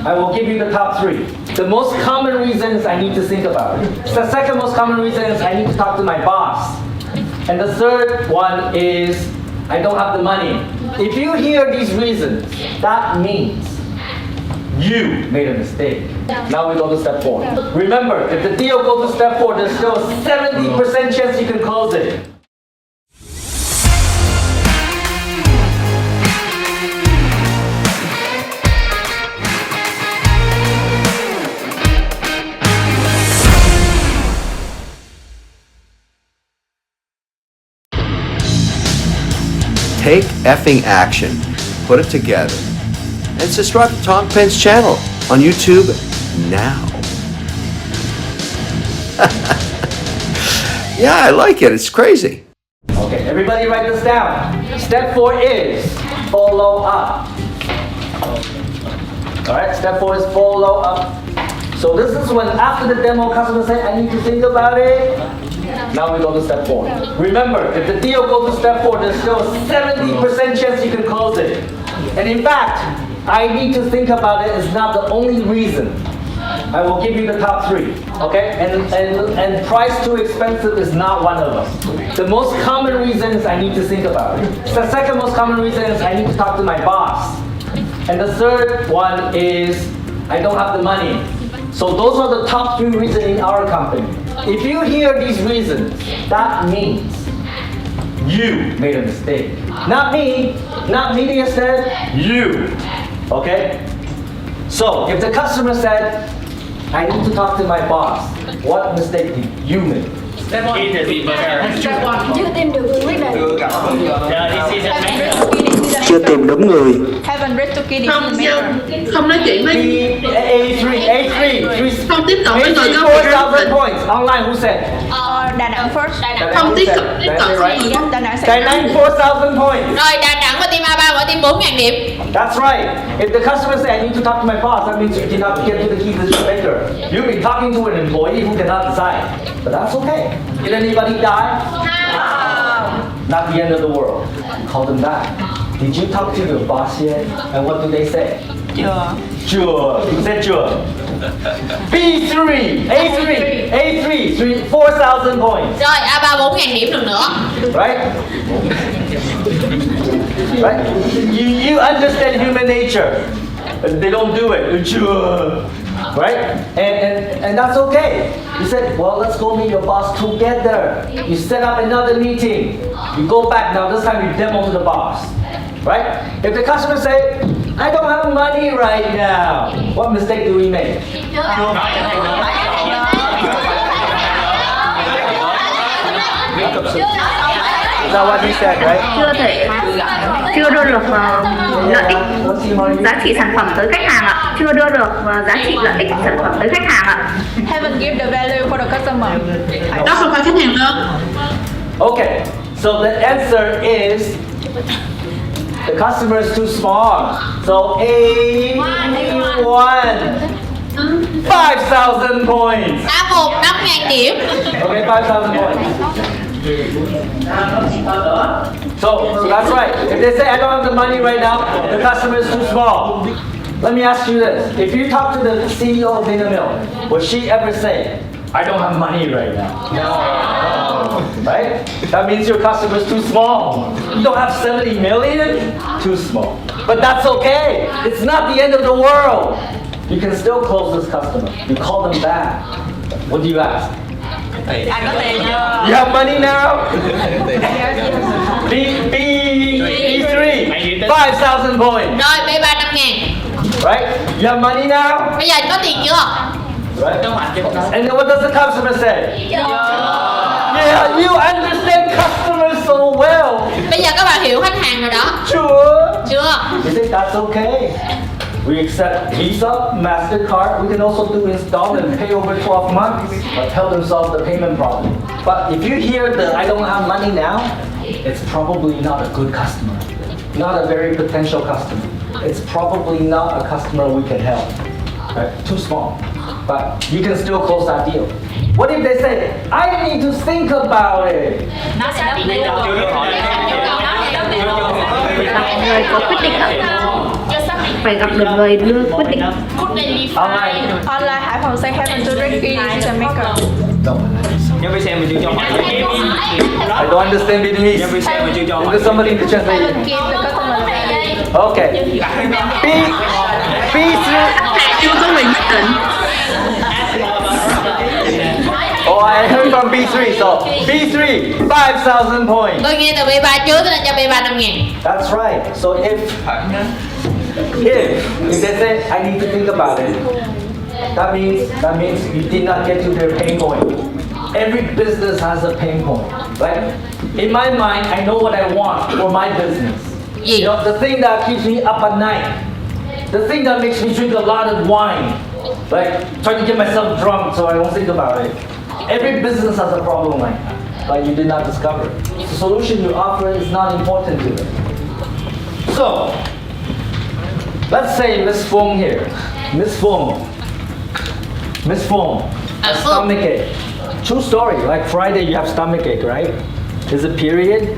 I will give you the top 3. The most common reasons I need to think about it. The second most common reason is I need to talk to my boss. And the third one is I don't have the money. If you hear these reasons, that means you made a mistake. Now we go to step 4. Remember, if the deal goes to step 4, there's still a 70% chance you can close it. Take effing action, put it together, and subscribe to Tom Penn's channel on YouTube now. Yeah, I like it. It's crazy. Okay, everybody write this down. Step 4 is follow up. Alright, step 4 is follow up. So this is when after the demo customer say, I need to think about it. Now we go to step 4. Remember, if the deal goes to step 4, there's still a 70% chance you can close it. And in fact, I need to think about it is not the only reason. I will give you the top 3, okay? And price too expensive is not one of them. The most common reason is I need to think about it. The second most common reason is I need to talk to my boss. And the third one is I don't have the money. So those are the top 3 reasons in our company. If you hear these reasons, that means you made a mistake. Not me, not me instead, you. Okay? So if the customer said, I need to talk to my boss, what mistake did you make? Step 1. Chưa tìm được người quyết định. Chưa tìm đúng người. Haven't read to key Không nói chuyện với A3. không tiếp cận với người có 4,000 points. Online, who said? Đà Nẵng first. không tiếp cận Đà Nẵng Đà Nẵng 4,000 points. Rồi Đà Nẵng và team A3 mỗi team 4.000 điểm. That's right. If the customer says, I need to talk to my boss, that means you did not get to the key decision maker. You've been talking to an employee who cannot decide. But that's okay. Did anybody die? No. Not the end of the world. Call them back. Did you talk to your boss yet? And what do they say? Sure. You said sure. B3, A3, 4,000 points. Rồi A3 4.000 điểm được nữa. Right? Right? You understand human nature. They don't do it. Sure. Right? And that's okay. You said, well, let's go meet your boss together. You set up another meeting. You go back now. This time you demo to the boss. Right? If the customer say, I don't have money right now, what mistake do we make? Is that what he said, right? Chưa đưa được lợi ích giá trị sản phẩm tới khách hàng ạ. Chưa đưa được giá trị lợi ích sản phẩm tới khách hàng ạ. Haven't give the value for the customer. đó không phải khách hàng đâu. Okay, so the answer is the customer is too small. So A1, 5,000 points. A1 5.000 điểm. Okay, 5,000 points. So that's right. If they say I don't have the money right now, the customer is too small. Let me ask you this: if you talk to the CEO of Vinamilk, would she ever say, I don't have money right now? No. Right? That means your customer is too small. You don't have 70 million? Too small. But that's okay. It's not the end of the world. You can still close this customer. You call them back. What do you ask? Anh có tiền chưa? You have money now? B3, 5,000 points. Rồi B3 5.000. Right? You have money now? Bây giờ anh có tiền chưa? Right? And then what does the customer say? Yeah, you understand customers so well. Bây giờ các bạn hiểu khách hàng rồi đó. Sure. Chưa? You think that's okay? We accept Visa, MasterCard. We can also do installment and pay over 12 months. But help them solve the payment problem. But if you hear the I don't have money now, it's probably not a good customer. Not a very potential customer. It's probably not a customer we can help. Right? Too small. But you can still close that deal. What if they say, I need to think about it? Nó sẽ đáp Người có quyết định ạ. chưa xác phải gặp được người đưa quyết định. Online. Online Hải Phòng say heaven to Ricky to make Nhân viên xem mình chưa cho hỏi. I don't understand Vietnamese. Nhân viên xem mình chưa cho Is hỏi. there somebody to translate? give the customer the value. Okay. Chưa có quyền quyết định. Oh, I heard from B3, so B3, 5,000 points. Tôi nghe từ B3 trước nên cho B3 5.000. That's right. So if they say I need to think about it, that means you did not get to their pain point. Every business has a pain point, right? In my mind, I know what I want for my business. Gì? You know, the thing that keeps me up at night, the thing that makes me drink a lot of wine, like trying to get myself drunk so I won't think about it. Every business has a problem like that, but you did not discover. The solution you offer is not important to them. So, let's say Miss Fong here. Miss Fong, a stomach ache. True story, like Friday you have stomach ache, right? Is it period?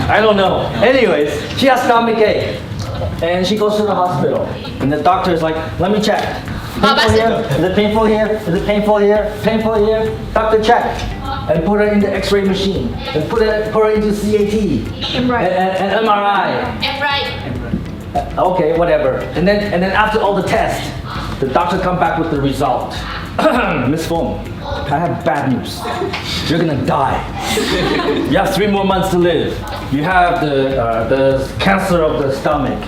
I don't know. Anyways, she has stomach ache. And she goes to the hospital. And the doctor is like, let me check. Painful here? Is it painful here? Is it painful here? Painful here? Doctor check. And put her in the x-ray machine. And put her into CAT. And MRI. Em right. Okay, whatever. And then after all the tests, the doctor come back with the result. Miss Fong, I have bad news. You're gonna die. You have 3 more months to live. You have the cancer of the stomach.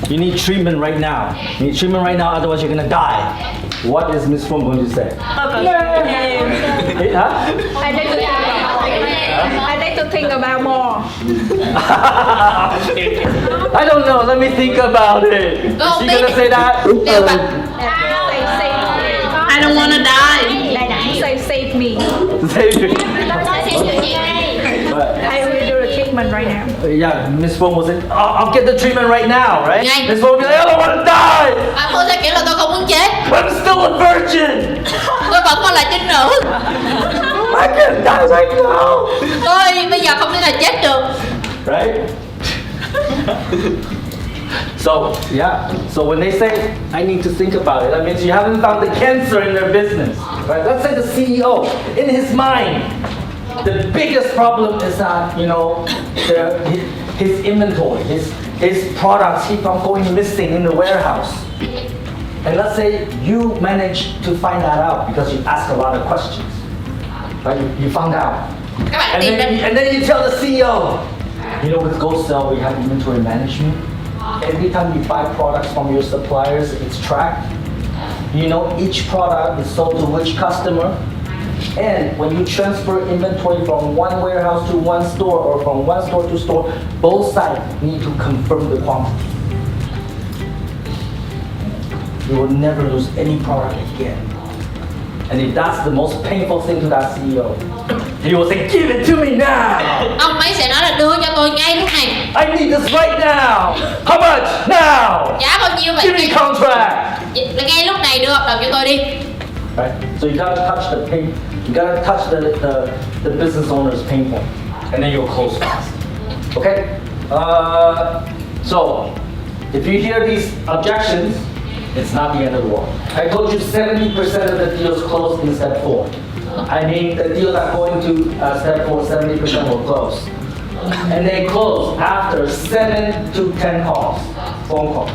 You need treatment right now. You need treatment right now, otherwise you're gonna die. What is Miss Fong going to say? Huh? I need to think about more. I don't know. Let me think about it. Is she gonna say that? Đều bạn. Say save me. I don't wanna die. Đà Nẵng say save me. Save you. But, I will do the treatment right now. yeah, Miss Fong will say, I'll get the treatment right now, right? Ngay. Miss Fong will be like, I don't want to die. Cô sẽ kiểu là tôi không muốn chết. I'm still a virgin. Tôi vẫn còn là trinh nữ. I can't die right now. Tôi bây giờ không thể nào chết được. Right? So, yeah. So when they say, I need to think about it, that means you haven't found the cancer in their business. Right? Let's say the CEO, in his mind, the biggest problem is that, you know, his inventory, his products keep on going missing in the warehouse. And let's say you manage to find that out because you ask a lot of questions. Right? You found out. Các bạn tìm đến. And then you tell the CEO, you know, with GoSell, we have inventory management. Every time you buy products from your suppliers, it's tracked. You know each product is sold to which customer. And when you transfer inventory from one warehouse to one store or from one store to store, both sides need to confirm the quantity. You will never lose any product again. And if that's the most painful thing to that CEO, he will say, give it to me now. Ông ấy sẽ nói là đưa cho tôi ngay lúc này. I need this right now. How much? Now. Giá bao nhiêu vậy? Give me contract. Là ngay lúc này đưa hợp đồng cho tôi đi. Right? So you gotta touch the pain. You gotta touch the business owner's pain point, and then you'll close fast. Okay? So if you hear these objections, it's not the end of the world. I told you 70% of the deals close in step 4. I mean, the deals that go into step 4, 70% will close. And they close after 7 to 10 calls, phone calls.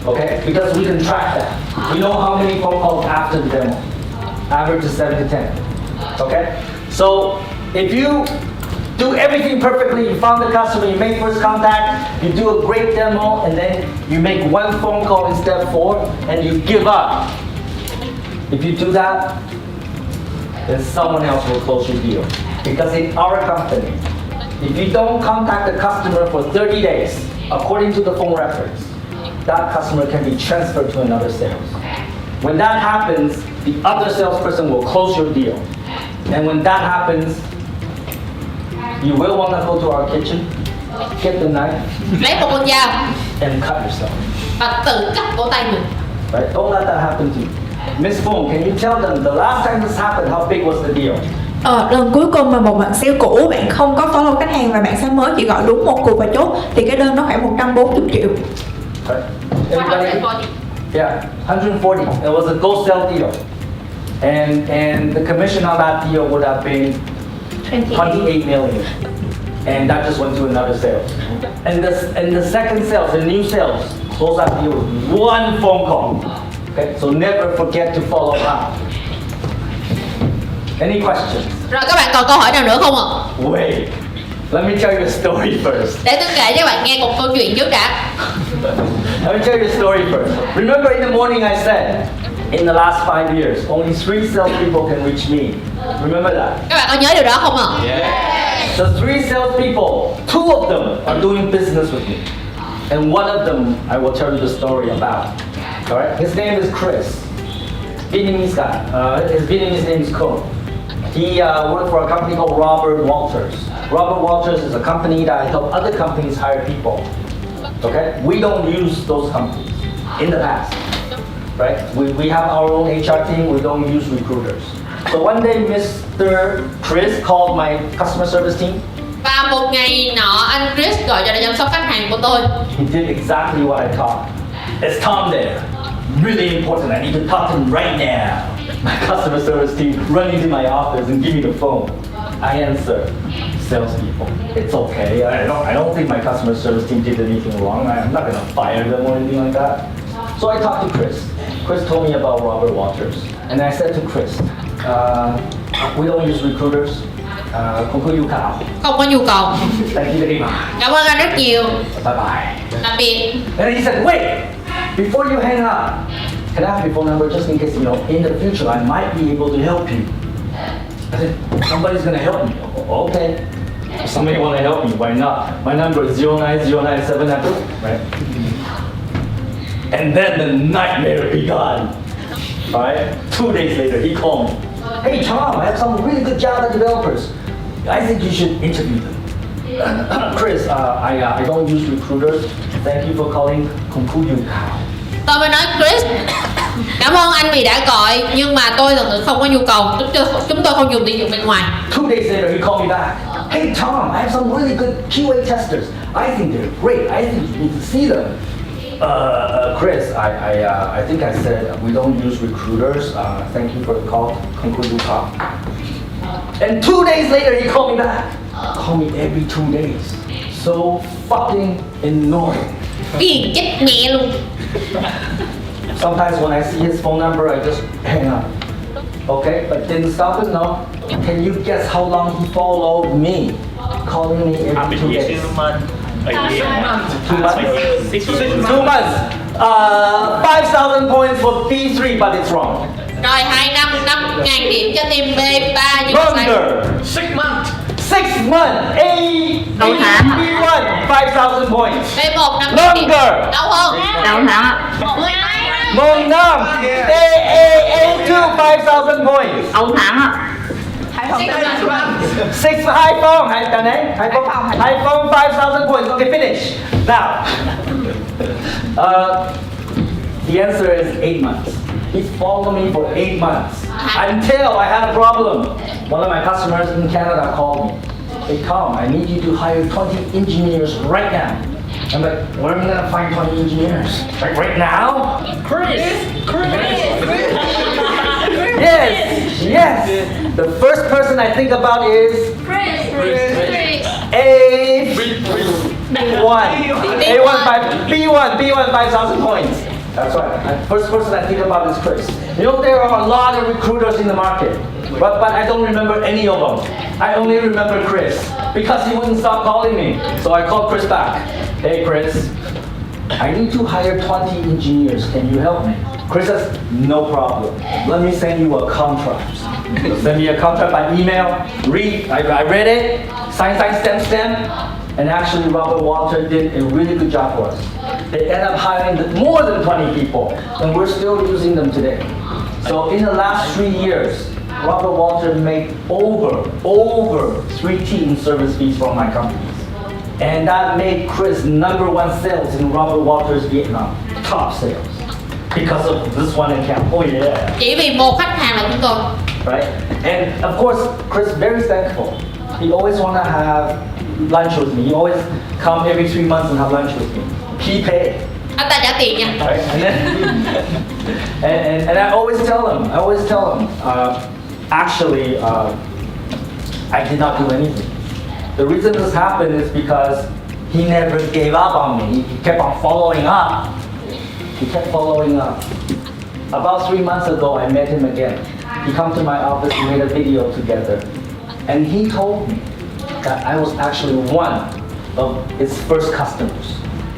Okay? Because we can track that. We know how many phone calls after the demo. Average is 7 to 10. Okay? So if you do everything perfectly, you found the customer, you make first contact, you do a great demo, and then you make one phone call in step 4, and you give up. If you do that, then someone else will close your deal. Because in our company, if you don't contact the customer for 30 days, according to the phone records, that customer can be transferred to another sales. When that happens, the other salesperson will close your deal. And when that happens, you will want to go to our kitchen, get the knife, Lấy một con dao and cut yourself. và tự cắt cổ tay mình. Right? Don't let that happen to you. Miss Fong, can you tell them the last time this happened, how big was the deal? Lần cuối cùng mà một bạn sale cũ bạn không có follow khách hàng và bạn sale mới chỉ gọi đúng một cuộc và chốt thì cái đơn nó khoảng 140 triệu. Right. Everybody? Yeah, 140. It was a go sell deal. And the commission on that deal would have been 28 million. And that just went to another sale. And the second sales, the new sales, close that deal with one phone call. Okay, so never forget to follow up. Any questions? Rồi các bạn còn câu hỏi nào nữa không ạ? Wait, let me tell you a story first. Để tôi kể cho các bạn nghe một câu chuyện trước đã. Let me tell you a story first. Remember in the morning I said, in the last 5 years, only 3 salespeople can reach me. Remember that? Các bạn có nhớ điều đó không ạ? The 3 salespeople, 2 of them are doing business with me. And one of them I will tell you the story about. Alright? His name is Chris. Vietnamese guy. His Vietnamese name is Ko. He worked for a company called Robert Walters. Robert Walters is a company that help other companies hire people. Okay? We don't use those companies in the past. Right? We have our own HR team. We don't use recruiters. So one day, Mr. Chris called my customer service team. Và một ngày nọ anh Chris gọi cho đội chăm sóc khách hàng của tôi. He did exactly what I thought. It's Tom there. Really important. I need to talk to him right now. My customer service team run into my office and give me the phone. I answer. Salespeople. It's okay. I don't think my customer service team did anything wrong. I'm not gonna fire them or anything like that. So I talked to Chris. Chris told me about Robert Walters. And I said to Chris, we don't use recruiters. Không có nhu cầu. Không có nhu cầu. Thank you very much. Cảm ơn anh rất nhiều. Bye bye. Tạm biệt. And he said, wait, before you hang up, can I have your phone number just in case, in the future I might be able to help you. I said, somebody's gonna help me. Okay. If somebody wanna help me, why not? My number is 09097, right? And then the nightmare began. Alright? 2 days later, he called me. Hey Tom, I have some really good Java developers. I think you should interview them. Chris, I don't use recruiters. Thank you for calling. Tôi mới nói Chris, cảm ơn anh vì đã gọi, nhưng mà tôi thật sự không có nhu cầu. Chúng tôi không dùng tuyển dụng bên ngoài. 2 days later, he called me back. Hey Tom, I have some really good QA testers. I think they're great. I think you need to see them. Chris, I think I said we don't use recruiters. Thank you for the call. And 2 days later, he called me back. Call me every 2 days. So fucking annoying. Phiền chết mẹ luôn. Sometimes when I see his phone number, I just hang up. Okay, but didn't stop it, no? Can you guess how long he followed me? Calling me every 2 days. 2 months? 2 months. 5,000 points for B3, but it's wrong. Rồi 2 năm, 5.000 điểm cho team B3 nhưng mà sai. Longer. 6 months. 6 months. Đầu tháng. B1, 5,000 points. B1 5.000 điểm. Longer. Lâu hơn. Đầu tháng ạ. Mong năm. A2, 5,000 points. Đầu tháng ạ. 6 high phone. High phone, 5,000 points. Okay, finish. Now, the answer is 8 months. He followed me for 8 months until I had a problem. One of my customers in Canada called me. Hey Tom, I need you to hire 20 engineers right now. I'm like, where am I gonna find 20 engineers? Like right now? Chris. Yes. The first person I think about is B1, 5,000 points. That's right. First person I think about is Chris. There are a lot of recruiters in the market, but I don't remember any of them. I only remember Chris because he wouldn't stop calling me. So I called Chris back. Hey Chris, I need to hire 20 engineers. Can you help me? Chris says, no problem. Let me send you a contract. Send me a contract by email. I read it. Sign, stamp. And actually, Robert Walters did a really good job for us. They ended up hiring more than 20 people, and we're still using them today. So in the last 3 years, Robert Walters made over 3T in service fees from my companies. And that made Chris #1 sales in Robert Walters Vietnam. Top sales. because of this one account. Oh yeah. Chỉ vì một khách hàng là chúng tôi. Right? And of course, Chris very thankful. He always want to have lunch with me. He always come every 3 months and have lunch with me. He paid. Anh ta trả tiền nha. Right? And then, and I always tell him, actually, I did not do anything. The reason this happened is because he never gave up on me. He kept on following up. He kept following up. About 3 months ago, I met him again. He come to my office, we made a video together. And he told me that I was actually one of his first customers.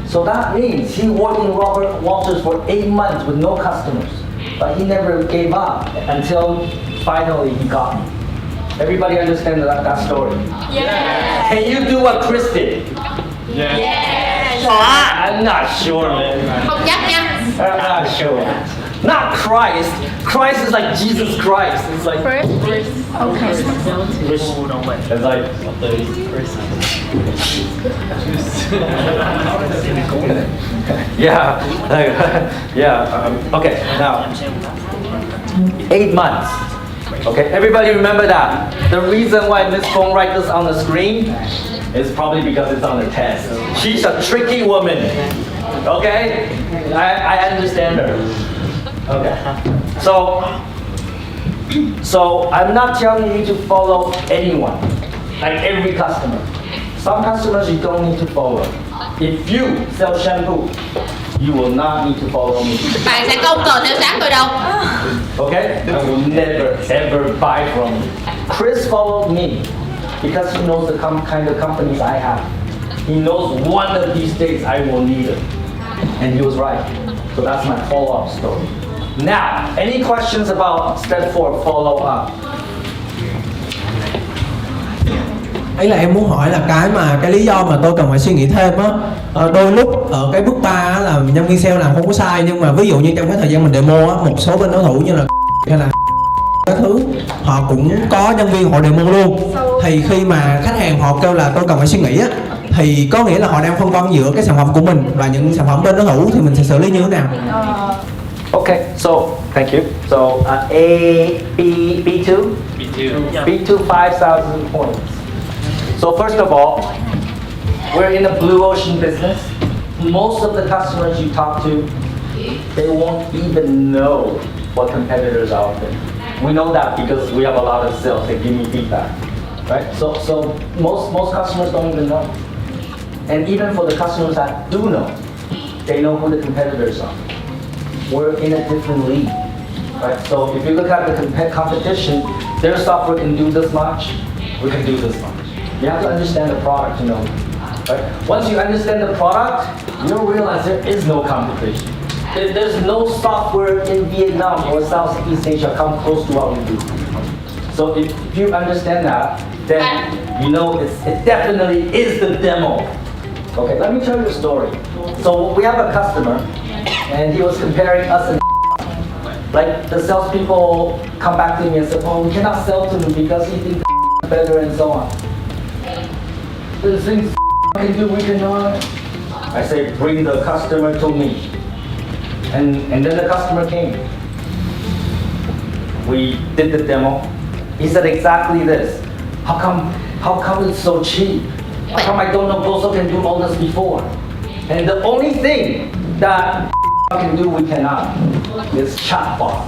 So that means he worked in Robert Walters for 8 months with no customers. But he never gave up until finally he got me. Everybody understand that story? Yeah. Can you do what Chris did? Yeah. I'm not sure, man. Không chắc nha. I'm not sure. Not Christ. Christ is like Jesus Christ. It's like Okay. it's like yeah, okay, now 8 months. Okay, everybody remember that. The reason why Miss Fong write this on the screen is probably because it's on the test. She's a tricky woman. Okay, I understand her. Okay, so I'm not telling you to follow anyone, like every customer. Some customers you don't need to follow. If you sell shampoo, you will not need to follow me. Bạn sẽ không cần theo sát tôi đâu. Okay? I will never ever buy from you. Chris followed me because he knows the kind of companies I have. He knows one of these days I will need it. And he was right. So that's my follow-up story. Now, any questions about step 4, follow up? Ấy là em muốn hỏi là cái lý do mà tôi cần phải suy nghĩ thêm á, đôi lúc ở cái bước 3 á, là nhân viên sale làm không có sai, nhưng mà ví dụ như trong cái thời gian mình demo á, một số bên đối thủ như là hay là các thứ họ cũng có nhân viên họ demo luôn, thì khi mà khách hàng họ kêu là tôi cần phải suy nghĩ á, thì có nghĩa là họ đang phân vân giữa cái sản phẩm của mình và những sản phẩm bên đối thủ, thì mình sẽ xử lý như thế nào? Okay, so thank you. So B2, B2 5,000 points. So first of all, we're in the blue ocean business. Most of the customers you talk to, they won't even know what competitors are out there. We know that because we have a lot of sales. They give me feedback, right? So most customers don't even know. And even for the customers that do know, they know who the competitors are. We're in a different league, right? So if you look at the competition, their software can do this much, we can do this much. You have to understand the product, you know, right? Once you understand the product, you'll realize there is no competition. There's no software in Vietnam or Southeast Asia come close to what we do. So if you understand that, then you know it definitely is the demo. Okay, let me tell you a story. So we have a customer, and he was comparing us and like the salespeople come back to me and say, oh, we cannot sell to him because he thinks better and so on. The things can do, we cannot. I say, bring the customer to me. And then the customer came. We did the demo. He said exactly this. How come it's so cheap? How come I don't know Boso can do all this before? And the only thing that can do we cannot is chatbot.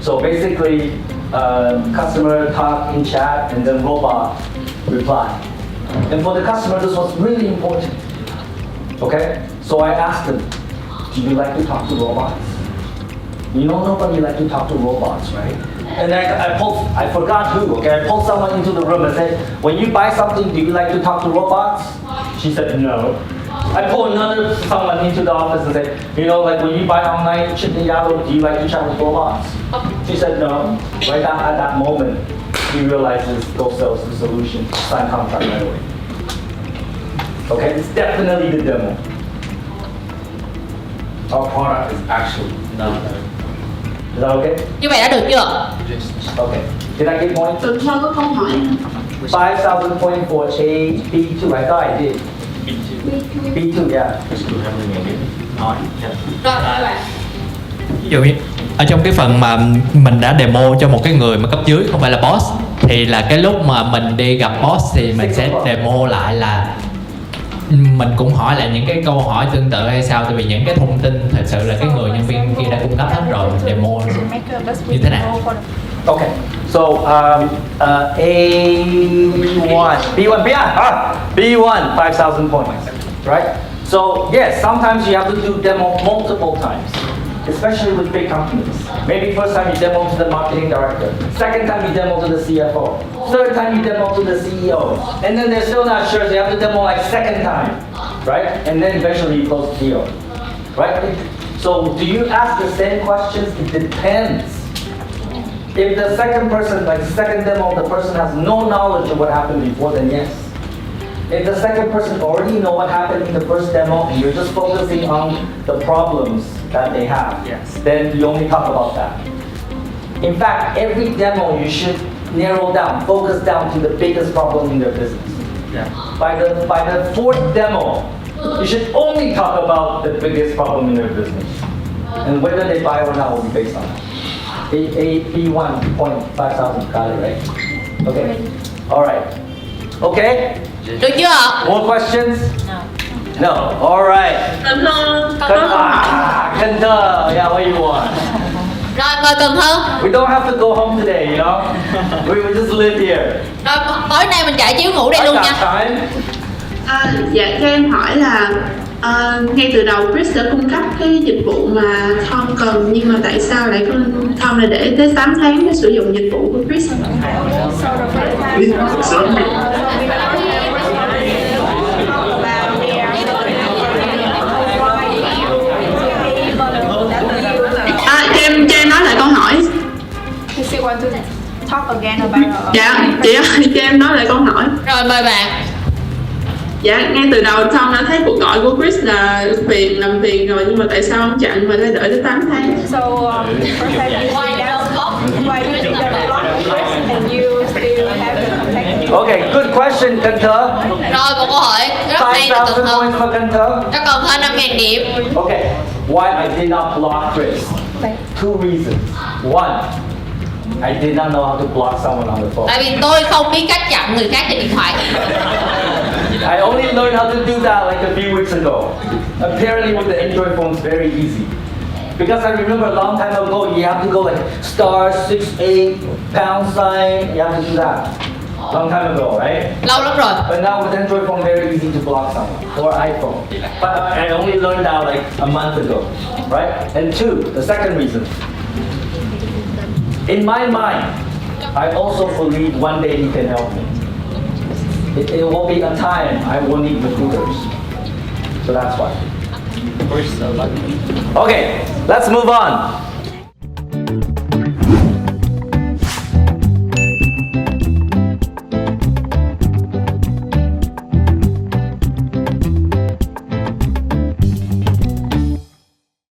So basically, customer talk in chat and then robot reply. And for the customer, this was really important. Okay? So I asked him, do you like to talk to robots? You know nobody like to talk to robots, right? And then I forgot who, okay? I pulled someone into the room and said, when you buy something, do you like to talk to robots? She said, no. I pulled another someone into the office and said, you know, like when you buy online chicken yalo, do you like to chat with robots? She said, no. Right at that moment, he realizes go sell the solution, sign contract right away. Okay, it's definitely the demo. Our product is actually not there. Is that okay? Như vậy đã được chưa? Okay. Did I get points? Tuần sau có câu hỏi. 5,000 points for A, B2. I thought I did. B2, yeah. Rồi các bạn. Ví dụ như ở trong cái phần mà mình đã demo cho một cái người mà cấp dưới không phải là boss, thì là cái lúc mà mình đi gặp boss thì mình sẽ demo lại là mình cũng hỏi lại những cái câu hỏi tương tự hay sao, tại vì những cái thông tin thật sự là cái người nhân viên kia đã cung cấp hết rồi, mình demo như thế nào. Okay, so A1, B1, B1, 5,000 points, right? So yes, sometimes you have to do demo multiple times, especially with big companies. Maybe first time you demo to the marketing director, second time you demo to the CFO, third time you demo to the CEO, and then they're still not sure, so you have to demo like second time, right? And then eventually you close the deal, right? So do you ask the same questions? It depends. If the second person, like the second demo, the person has no knowledge of what happened before, then yes. If the second person already know what happened in the first demo and you're just focusing on the problems that they have, yes, then you only talk about that. In fact, every demo you should narrow down, focus down to the biggest problem in their business. Yeah. By the fourth demo, you should only talk about the biggest problem in their business. And whether they buy or not will be based on that. B1.5,000, got it, right? Okay. All right. Okay. Được chưa ạ? More questions? No. All right. Cần Thơ. Cần Thơ. Yeah, what you want? Rồi mời Cần Thơ. We don't have to go home today, you know. We just live here. Rồi tối nay mình chạy chiếu ngủ đây luôn nha. Dạ cho em hỏi là ngay từ đầu Chris đã cung cấp cái dịch vụ mà Tom cần, nhưng mà tại sao lại Tom lại để tới 8 tháng để sử dụng dịch vụ của Chris? Cho em nói lại câu hỏi. Dạ, chị ơi, cho em nói lại câu hỏi. Rồi mời bạn. Dạ, ngay từ đầu Tom đã thấy cuộc gọi của Chris là làm phiền rồi, nhưng mà tại sao ông chặn mà lại đợi tới 8 tháng? Okay, good question, Cần Thơ. Rồi một câu hỏi rất hay là Cần Thơ. For Cần Thơ. Cho Cần Thơ 5.000 điểm. Okay, why I did not block Chris? Two reasons. One, I did not know how to block someone on the phone. Tại vì tôi không biết cách chặn người khác trên điện thoại. I only learned how to do that like a few weeks ago. Apparently with the Android phone it's very easy. Because I remember a long time ago you have to go like *68 #, you have to do that. Long time ago, right? Lâu lắm rồi. But now with Android phone very easy to block someone, or iPhone. But I only learned that like a month ago, right? And two, the second reason. In my mind, I also believe one day he can help me. It will be a time I will need recruiters. So that's why. Okay, let's move on.